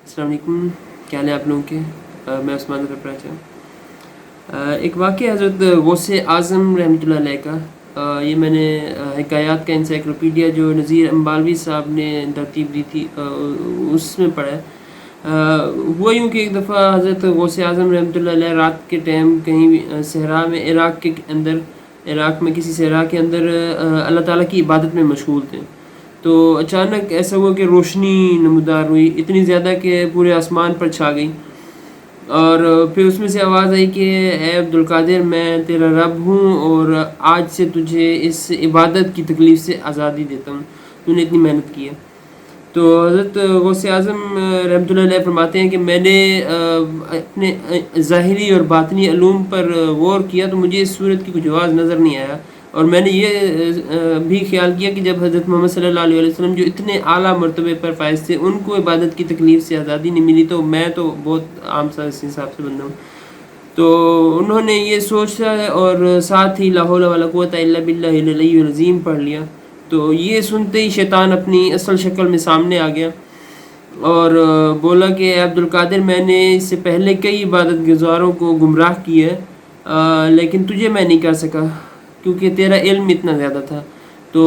अस्सलाम वालेकुम, क्या हाल है आप लोगों के। मैं उस्मान रपराचा। एक वाक़या हज़रत गौसे आज़म रहमतुल्लाह अलैह का, ये मैंने हिकायात का इंसाइक्लोपीडिया जो नज़ीर अम्बालवी साहब ने तरतीब दी थी उसमें पढ़ा है। हुआ यूँ कि एक दफ़ा हज़रत गौसे आज़म रहमतुल्लाह अलैह रात के टाइम कहीं भी सहरा में इराक़ में किसी सहरा के अंदर अल्लाह ताला की इबादत में मशगूल थे। तो अचानक ऐसा हुआ कि रोशनी नमूदार हुई, इतनी ज़्यादा कि पूरे आसमान पर छा गई। और फिर उसमें से आवाज़ आई कि ए अब्दुल कादिर, मैं तेरा रब हूँ और आज से तुझे इस इबादत की तकलीफ़ से आज़ादी देता हूँ, तूने इतनी मेहनत की है। तो हज़रत गौसे आज़म रहमतुल्लाह अलैह फरमाते हैं कि मैंने अपने ज़ाहिरी और बातनी अलूम पर गौर किया तो मुझे इस सूरत की कुछ जवाज़ नज़र नहीं आया। और मैंने ये भी ख्याल किया कि जब हज़रत मोहम्मद सल्लल्लाहु अलैहि वसल्लम जो इतने आला मर्तबे पर फायज़ थे, उनको इबादत की तकलीफ़ से आज़ादी नहीं मिली, तो मैं तो बहुत आम सा इस हिसाब से बंदा हूँ। तो उन्होंने ये सोचा और साथ ही ला हौला वला कुव्वता इल्ला बिल्लाहिल अलिय्युल अज़ीम पढ़ लिया। तो ये सुनते ही शैतान अपनी असल शक्ल में सामने आ गया और बोला कि अब्दुल कादिर, मैंने इससे पहले कई इबादत गुज़ारों को गुमराह किया है, लेकिन तुझे मैं नहीं कर सका क्योंकि तेरा इल्म इतना ज़्यादा था। तो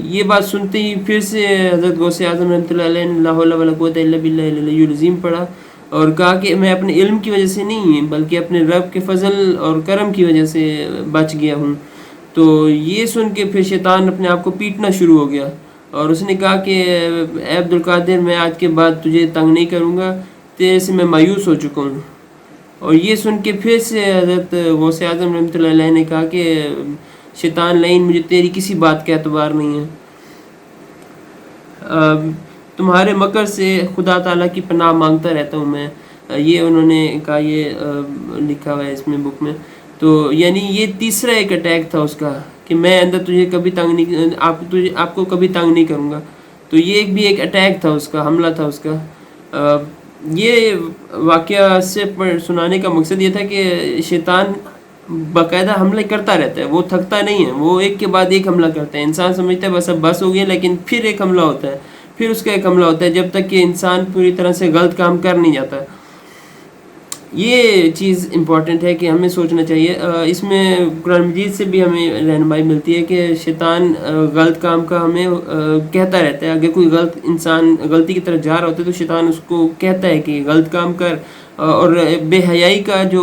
ये बात सुनते ही फिर से हज़रत गौसे आज़म रहमतुल्लाह अलैह ने ला हौला वला कुव्वता इल्ला बिल्लाहिल अलिय्युल अज़ीम पढ़ा और कहा कि मैं अपने इल्म की वजह से नहीं बल्कि अपने रब के फ़ज़ल और करम की वजह से बच गया हूँ। तो ये सुन के फिर शैतान अपने आप को पीटना शुरू हो गया और उसने कहा कि ए अब्दुल कादिर, मैं आज के बाद तुझे तंग नहीं करूँगा, तेरे से मैं मायूस हो चुका हूँ। और ये सुन के फिर से हज़रत गौसे आज़म रहमतुल्लाह अलैह ने कहा कि शैतान लईन, मुझे तेरी किसी बात का एतबार नहीं है। तुम्हारे मकर से खुदा ताला की पनाह मांगता रहता हूँ मैं। ये उन्होंने कहा, ये लिखा हुआ है इसमें बुक में। तो यानी ये तीसरा एक अटैक था उसका कि मैं अंदर तुझे कभी तंग नहीं आपको कभी तंग नहीं करूँगा। तो ये एक भी एक अटैक था उसका, हमला था उसका। ये वाक़या से सुनाने का मकसद ये था कि शैतान बाकायदा हमले करता रहता है, वो थकता नहीं है, वो एक के बाद एक हमला करता है। इंसान समझता है बस अब बस हो गया, लेकिन फिर एक हमला होता है, फिर उसका एक हमला होता है, जब तक कि इंसान पूरी तरह से गलत काम कर नहीं जाता। ये चीज़ इम्पॉर्टेंट है कि हमें सोचना चाहिए। इसमें कुरान मजीद से भी हमें रहनुमाई मिलती है कि शैतान गलत काम का हमें कहता रहता है। अगर कोई गलत इंसान गलती की तरफ जा रहा होता है तो शैतान उसको कहता है कि गलत काम कर। और बेहयाई का जो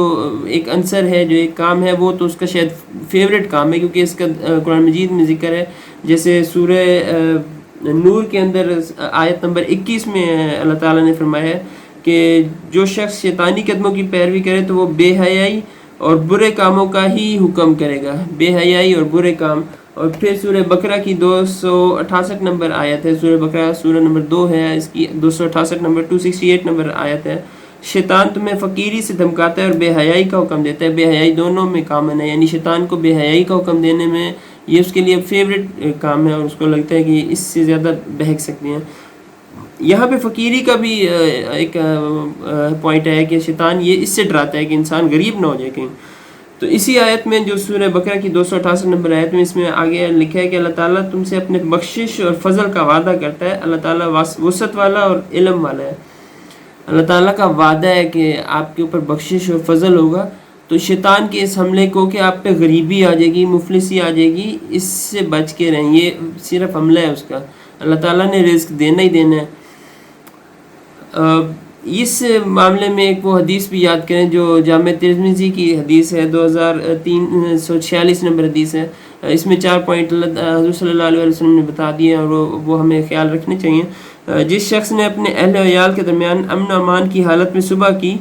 एक अंसर है, जो एक काम है, वो तो उसका शायद फेवरेट काम है, क्योंकि इसका कुरान मजीद में ज़िक्र है। जैसे सूरह नूर के अंदर आयत नंबर 21 में अल्लाह ताला ने फरमाया है कि जो शख्स शैतानी कदमों की पैरवी करे तो वो बेहयाई और बुरे कामों का ही हुक्म करेगा, बेहयाई और बुरे काम। और फिर सूरह बकरा की 268 नंबर आयत है, सूरह बकरा सूरह नंबर 2 है, इसकी 268 नंबर 268 नंबर आयत है। शैतान तुम्हें फ़कीरी से धमकाता है और बेहयाई का हुक्म देता है। बेहयाई दोनों में कामन है, यानी शैतान को बेहयाई का हुक्म देने में ये उसके लिए फेवरेट काम है और उसको लगता है कि इससे ज़्यादा बहक सकते हैं। यहाँ पे फ़कीरी का भी एक पॉइंट है कि शैतान ये इससे डराता है कि इंसान गरीब ना हो जाए कहीं। तो इसी आयत में जो सूरह बकरा की 268 नंबर आयत में, इसमें आगे लिखा है कि अल्लाह ताला तुमसे अपने बख्शिश और फजल का वादा करता है। अल्लाह ताला वसअत वाला और इल्म वाला है। अल्लाह ताला का वादा है कि आपके ऊपर बख्शिश और फजल होगा। तो शैतान के इस हमले को कि आप पे गरीबी आ जाएगी, मुफलिसी आ जाएगी, इससे बच के रहें। ये सिर्फ हमला है उसका। अल्लाह ताला ने रिज़्क देना ही देना है। इस मामले में एक वो हदीस भी याद करें जो जामे तिर्मिज़ी की हदीस है, 2346 नंबर हदीस है। इसमें 4 पॉइंट हुज़ूर सल्लल्लाहु अलैहि वसल्लम ने बता दिए और वो हमें ख्याल रखने चाहिए। जिस शख्स ने अपने अहल वयाल के दरमियान अमन अमान की हालत में सुबह की,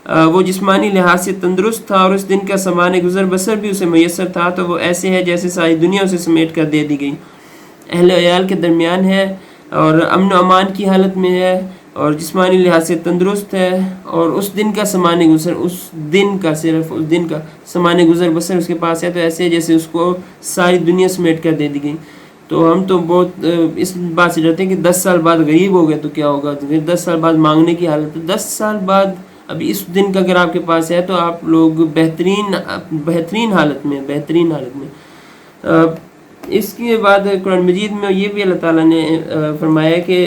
वो जिस्मानी लिहाज से तंदुरुस्त था और उस दिन का सामान गुज़र बसर भी उसे मैसर था, तो वो ऐसे है जैसे सारी दुनिया उसे समेट कर दे दी गई। अहल वयाल के दरमियान है और अमन अमान की हालत में है और जिस्मानी लिहाज से तंदुरुस्त है और उस दिन का सामान गुज़र, उस दिन का सिर्फ उस दिन का सामान गुज़र बसर उसके पास है, तो ऐसे है जैसे उसको सारी दुनिया समेट कर दे दी गई। तो हम तो बहुत इस बात से डरते हैं कि 10 साल बाद गरीब हो गए तो क्या होगा, तो फिर 10 साल बाद मांगने की हालत है। 10 साल बाद अभी इस दिन का अगर आपके पास है तो आप लोग बेहतरीन हालत में। इसके बाद कुरान मजीद में ये भी अल्लाह ताला ने फरमाया कि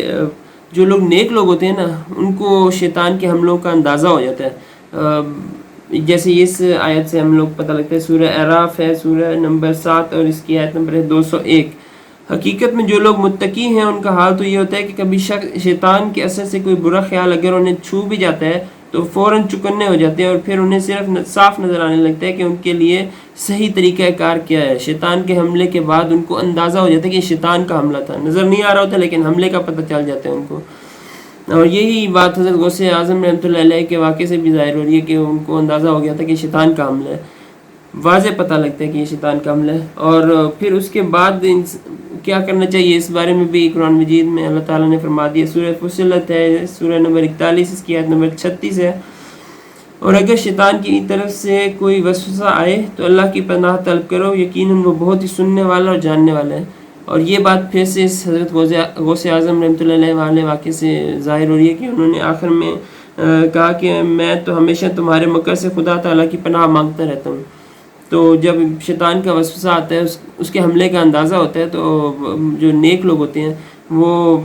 جو لوگ نیک لوگ ہوتے ہیں نا ان کو شیطان کے حملوں کا اندازہ ہو جاتا ہے. جیسے اس آیت سے ہم لوگ پتہ لگتا ہے، سورہ اعراف ہے، سورہ نمبر 7 اور اس کی آیت نمبر ہے 201. حقیقت میں جو لوگ متقی ہیں ان کا حال تو یہ ہوتا ہے کہ کبھی شیطان کے اثر سے کوئی برا خیال اگر انہیں چھو بھی جاتا ہے تو فوراً چکنے ہو جاتے ہیں، اور پھر انہیں صرف صاف نظر آنے لگتا ہے کہ ان کے لیے صحیح طریقہ کار کیا ہے. شیطان کے حملے کے بعد ان کو اندازہ ہو جاتا ہے کہ یہ شیطان کا حملہ تھا. نظر نہیں آ رہا ہوتا لیکن حملے کا پتہ چل جاتا ہے ان کو. اور یہی بات حضرت غوث اعظم رحمۃ اللہ علیہ کے واقعے سے بھی ظاہر ہو رہی ہے کہ ان کو اندازہ ہو گیا تھا کہ شیطان کا حملہ ہے. واضح پتہ لگتا ہے کہ یہ شیطان کا حملہ ہے. اور پھر اس کے بعد کیا کرنا چاہیے اس بارے میں بھی قرآن مجید میں اللہ تعالیٰ نے فرما دیا. سورہ فصلت ہے، سورہ نمبر 41، اس کی آیت نمبر 36 ہے. اور اگر شیطان کی طرف سے کوئی وسوسہ آئے تو اللہ کی پناہ طلب کرو، یقیناً وہ بہت ہی سننے والا اور جاننے والا ہے. اور یہ بات پھر سے اس حضرت غوث اعظم رحمۃ اللہ علیہ والے واقعے سے ظاہر ہو رہی ہے کہ انہوں نے آخر میں کہا کہ میں تو ہمیشہ تمہارے مکر سے خدا تعالیٰ کی پناہ مانگتا رہتا ہوں. تو جب شیطان کا وسوسہ آتا ہے، اس کے حملے کا اندازہ ہوتا ہے، تو جو نیک لوگ ہوتے ہیں وہ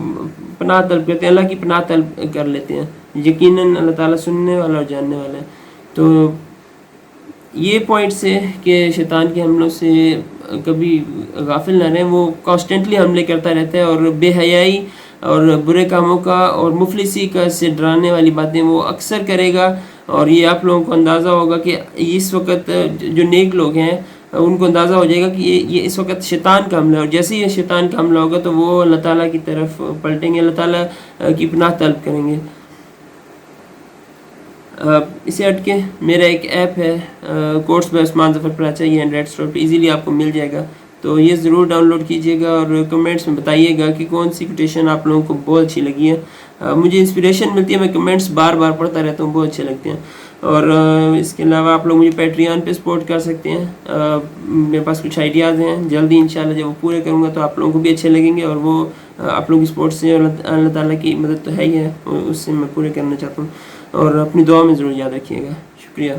پناہ طلب کرتے ہیں، اللہ کی پناہ طلب کر لیتے ہیں. یقیناً اللہ تعالیٰ سننے والا اور جاننے والا ہے. تو یہ پوائنٹس ہے کہ شیطان کے حملوں سے کبھی غافل نہ رہیں. وہ کانسٹنٹلی حملے کرتا رہتا ہے، اور بے حیائی اور برے کاموں کا اور مفلسی کا سے ڈرانے والی باتیں وہ اکثر کرے گا. اور یہ آپ لوگوں کو اندازہ ہوگا کہ اس وقت جو نیک لوگ ہیں ان کو اندازہ ہو جائے گا کہ یہ اس وقت شیطان کا حملہ ہے. اور جیسے ہی یہ شیطان کا حملہ ہوگا تو وہ اللہ تعالیٰ کی طرف پلٹیں گے، اللہ تعالیٰ کی پناہ طلب کریں گے. اسے ہٹ کے میرا ایک ایپ ہے کورس بائی عثمان ظفر پراچا، یہ اینڈرائڈ اسٹور پہ ایزیلی آپ کو مل جائے گا. تو یہ ضرور ڈاؤن لوڈ کیجیے گا اور کمنٹس میں بتائیے گا کہ کون سی کوٹیشن آپ لوگوں کو بہت اچھی لگی ہے. مجھے انسپریشن ملتی ہے، میں کمنٹس بار بار پڑھتا رہتا ہوں، بہت اچھے لگتے ہیں. اور اس کے علاوہ آپ لوگ مجھے پیٹریان پہ سپورٹ کر سکتے ہیں. میرے پاس کچھ آئیڈیاز ہیں، جلدی انشاءاللہ جب وہ پورے کروں گا تو آپ لوگوں کو بھی اچھے لگیں گے، اور وہ آپ لوگوں کی سپورٹ سے اللہ تعالیٰ کی مدد تو ہے ہی ہے، اس سے میں پورے کرنا چاہتا ہوں. اور اپنی دعا میں ضرور یاد رکھیے گا. شکریہ.